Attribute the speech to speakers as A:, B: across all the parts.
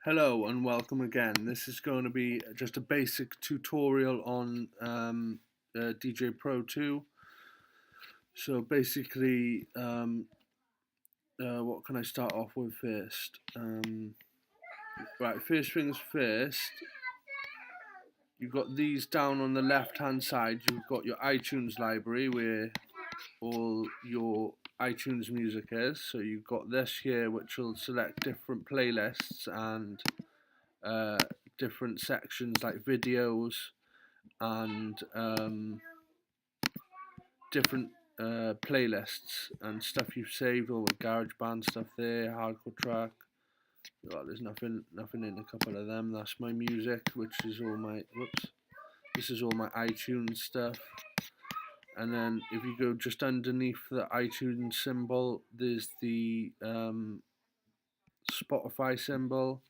A: Hello and welcome again. This is going to be just a basic tutorial on Djay Pro 2. So basically, what can I start off with first? Right, first things first, you've got these down on the left hand side. You've got your iTunes library where all your iTunes music is. So you've got this here which will select different playlists and different sections like videos and different playlists and stuff you've saved, all the GarageBand stuff there, hardcore track. Well, there's nothing in a couple of them. That's my music, which is all my this is all my iTunes stuff. And then if you go just underneath the iTunes symbol, there's the Spotify symbol.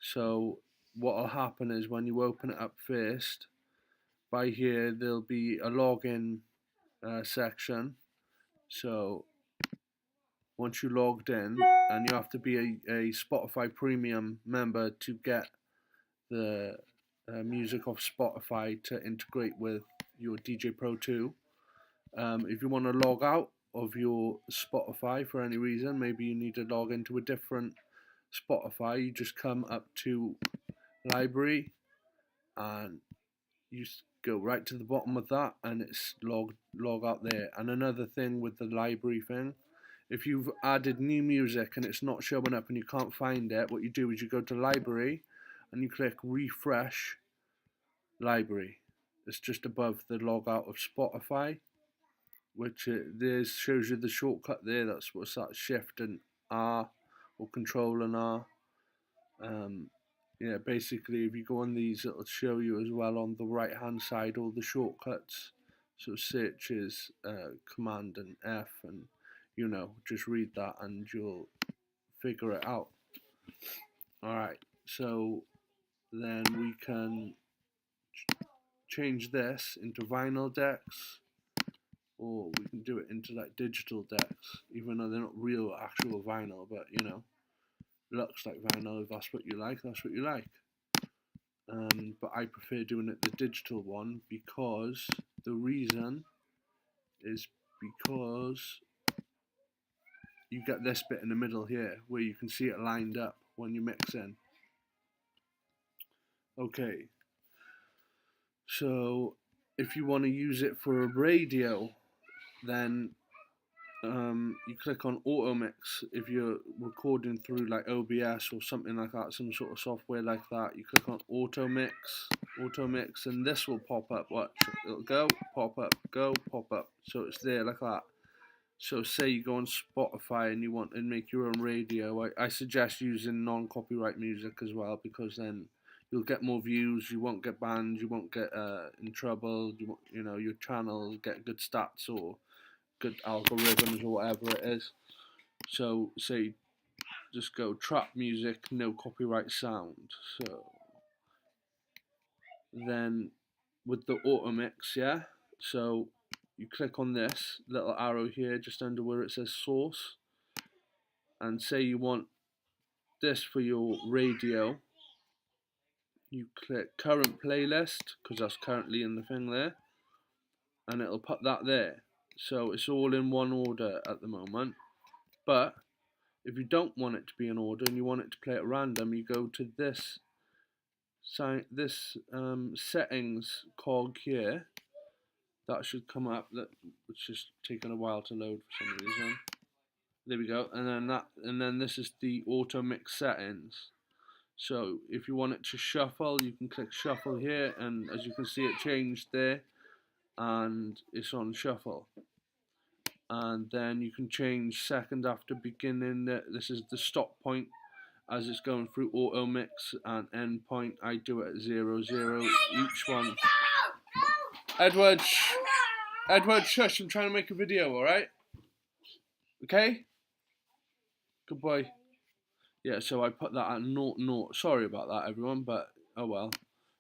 A: So what will happen is when you open it up first, by here there'll be a login section. So once you're logged in, and you have to be a Spotify premium member to get the music off Spotify to integrate with your Djay Pro 2. If you want to log out of your Spotify for any reason, maybe you need to log into a different Spotify, you just come up to library and you go right to the bottom of that and it's log out there. And another thing with the library thing, if you've added new music and it's not showing up and you can't find it, what you do is you go to library and you click refresh library. It's just above the log out of Spotify, which there shows you the shortcut there. That's what's that, Shift and R or Control and R. Yeah, basically if you go on these, it'll show you as well on the right hand side all the shortcuts. So search is Command and F, and you know, just read that and you'll figure it out. Alright, so then we can change this into vinyl decks, or we can do it into like digital decks, even though they're not real actual vinyl, but you know, looks like vinyl. If that's what you like, that's what you like. But I prefer doing it the digital one, because the reason is because you get this bit in the middle here where you can see it lined up when you mix in. Okay, so if you want to use it for a radio, then you click on auto mix. If you're recording through like OBS or something like that, some sort of software like that, you click on auto mix, and this will pop up. Watch, it'll go, pop up, go, pop up. So it's there like that. So say you go on Spotify and you want to make your own radio, I suggest using non-copyright music as well, because then you'll get more views, you won't get banned, you won't get in trouble, you know, your channel will get good stats or good algorithms or whatever it is. So say just go trap music, no copyright sound. So then with the auto mix, yeah, so you click on this little arrow here just under where it says source, and say you want this for your radio, you click current playlist, because that's currently in the thing there, and it'll put that there. So it's all in one order at the moment. But if you don't want it to be in order and you want it to play at random, you go to this settings cog here. That should come up. It's just taking a while to load for some reason. There we go. And then this is the auto mix settings. So if you want it to shuffle, you can click shuffle here, and as you can see, it changed there, and it's on shuffle. And then you can change second after beginning. This is the stop point as it's going through auto mix, and end point I do it at 0, 0 each one. Edward, shush, I'm trying to make a video, alright? Okay? Good boy. Yeah, so I put that at 0, 0. Sorry about that, everyone, but oh well.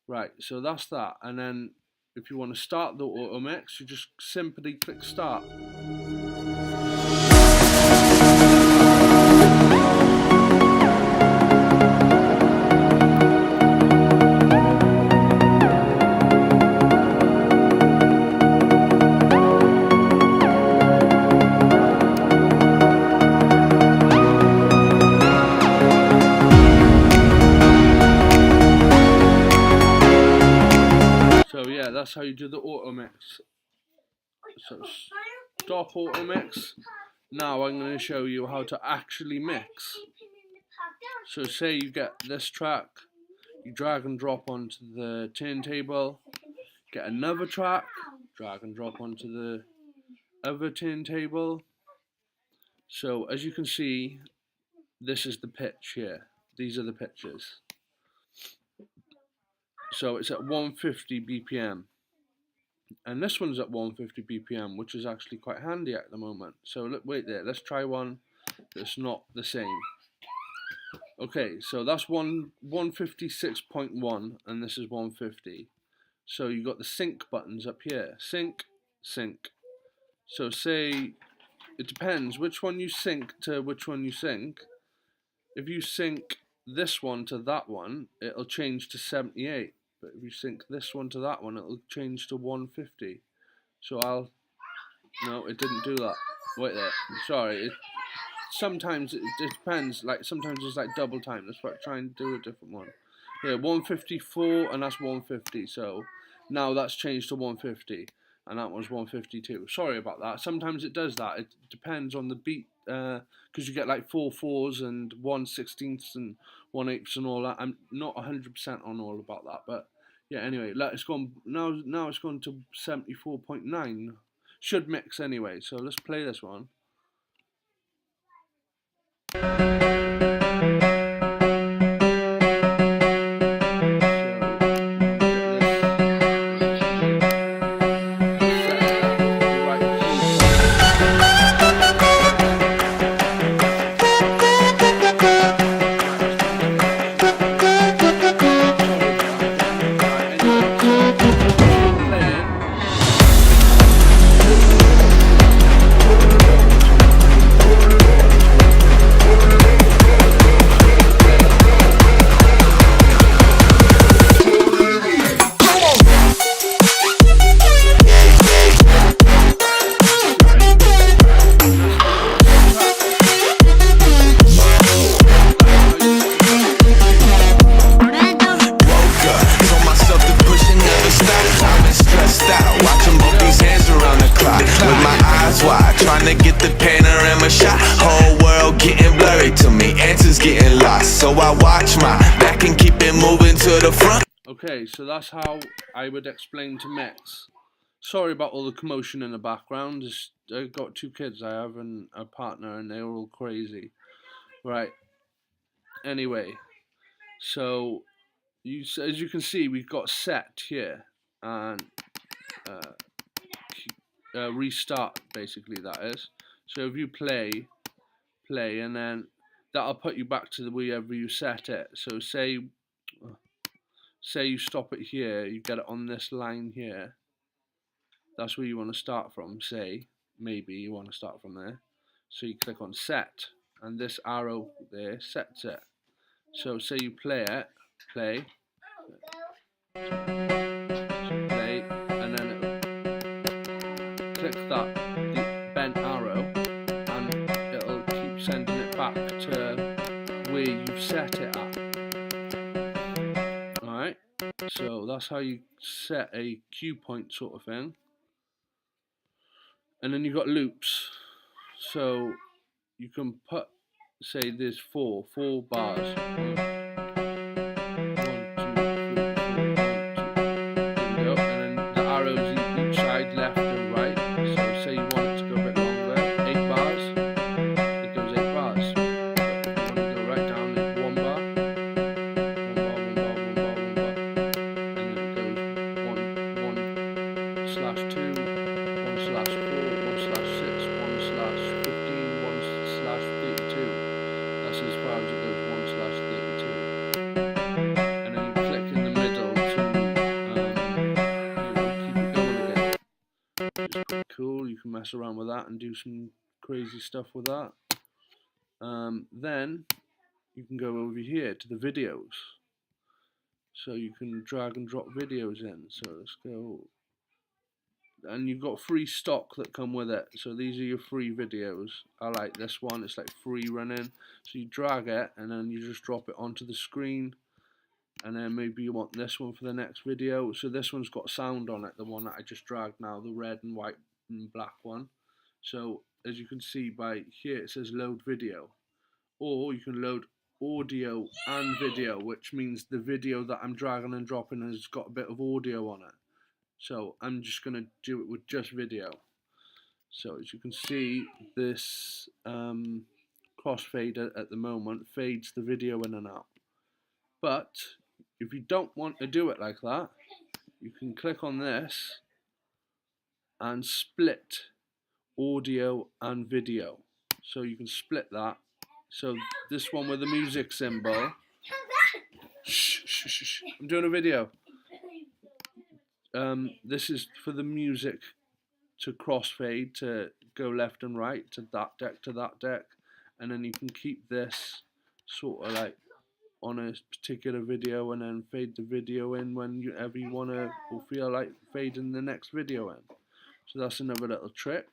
A: Right, so that's that. And then if you want to start the auto mix, you just simply click start. that's how you do the auto mix. So stop auto mix. Now I'm going to show you how to actually mix. So say you get this track, you drag and drop onto the turntable, get another track, drag and drop onto the other turntable. So as you can see, this is the pitch here. These are the pitches. So it's at 150 BPM. And this one's at 150 BPM, which is actually quite handy at the moment. So look, wait there, let's try one that's not the same. Okay, so that's 156.1 and this is 150. So you got the sync buttons up here. Sync, sync. So say, it depends which one you sync to which one you sync. If you sync this one to that one, it'll change to 78. But if you sync this one to that one, it'll change to 150. So no, it didn't do that. Wait there, sorry. Sometimes it depends, like sometimes it's like double time. Let's try and do a different one. Yeah, 154 and that's 150. So now that's changed to 150 and that was 152. Sorry about that. Sometimes it does that. It depends on the beat, because you get like 4 4s and 1/16 and 1/8 and all that. I'm not 100% on all about that, but yeah. Anyway, it's gone now. Now it's gone to 74.9. Should mix anyway. So let's play this one.
B: Trying to get the panorama shot. Whole world getting blurry to me, answers getting lost. So I watch my back and keep it moving to the front.
A: Okay, so that's how I would explain to mix. Sorry about all the commotion in the background. I've got 2 kids. I have a partner and they're all crazy. Right. Anyway, so as you can see, we've got set here and restart, basically, that is. So if you play and then that'll put you back to wherever you set it. So say you stop it here, you get it on this line here. That's where you want to start from. Say maybe you want to start from there. So you click on set and this arrow there sets it. So say you play, and then it'll click the bent arrow and it'll keep sending it back to where you've set it at. Alright, so that's how you set a cue point sort of thing. And then you've got loops. So you can put, say there's four bars. 1, 2, 3, 4, 1, 2. There we go. And then the arrows each side, left and right. So say you want it to go a bit longer, 8 bars, it goes 8 bars. But if you want to go right down, it's 1 bar, 1 bar, 1 bar, 1 bar, 1 bar. And then it goes 1/2, 1/4, 1/6, 1/15, 1/32. That's as far as it goes, 1/32. And then you click in the middle to keep it going again. Which is pretty cool. You can mess around with that and do some crazy stuff with that. Then you can go over here to the videos. So you can drag and drop videos in. So let's go. And you've got free stock that come with it. So these are your free videos. I like this one. It's like free running. So you drag it and then you just drop it onto the screen. and then maybe you want this one for the next video. So this one's got sound on it, the one that I just dragged now, the red and white and black one. So as you can see by here, it says load video, or you can load audio and video, which means the video that I'm dragging and dropping has got a bit of audio on it. So I'm just going to do it with just video. So as you can see, this crossfade at the moment fades the video in and out. But if you don't want to do it like that, you can click on this and split audio and video. So you can split that. So this one with the music symbol. Shh, shh, shh, shh. I'm doing a video. This is for the music to crossfade, to go left and right, to that deck, to that deck, and then you can keep this sort of like on a particular video and then fade the video in whenever you want to or feel like fading the next video in. So that's another little trick.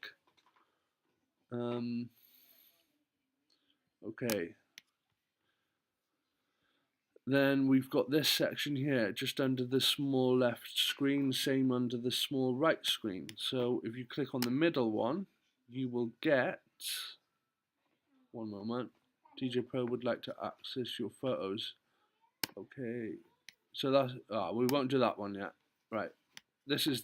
A: Okay. Then we've got this section here, just under the small left screen, same under the small right screen. So if you click on the middle one, you will get, one moment, Djay Pro would like to access your photos. Okay, so that's, we won't do that one yet. Right, this is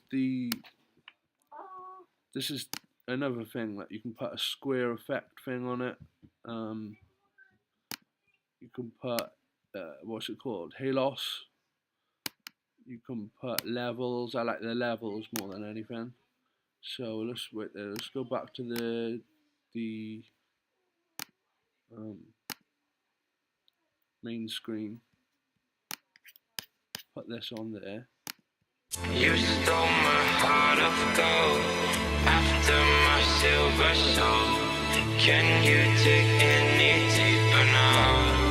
A: another thing that you can put a square effect thing on it. You can put what's it called? Halos. You can put levels. I like the levels more than anything. So let's wait there. Let's go back to the main screen. Put this on there.
B: You stole my heart of gold after my silver soul. Can you dig any deeper now?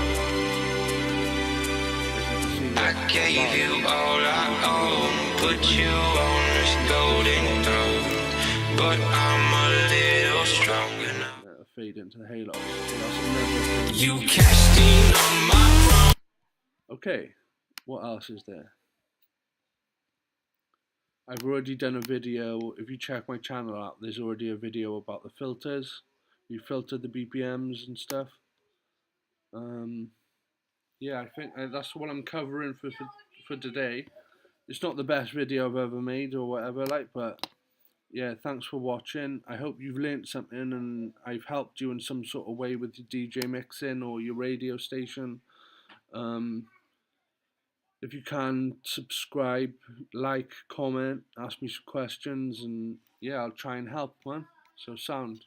B: I gave you all I own, put you on this golden throne, but I'm a little stronger now.
A: Fade into the halo. So
B: you cashed in on my throne.
A: Okay, what else is there? I've already done a video. If you check my channel out, there's already a video about the filters. You filter the BPMs and stuff. Yeah, I think that's what I'm covering for today. It's not the best video I've ever made or whatever, like, but yeah, thanks for watching. I hope you've learnt something and I've helped you in some sort of way with your DJ mixing or your radio station. If you can, subscribe, like, comment, ask me some questions, and yeah, I'll try and help, man. So sound.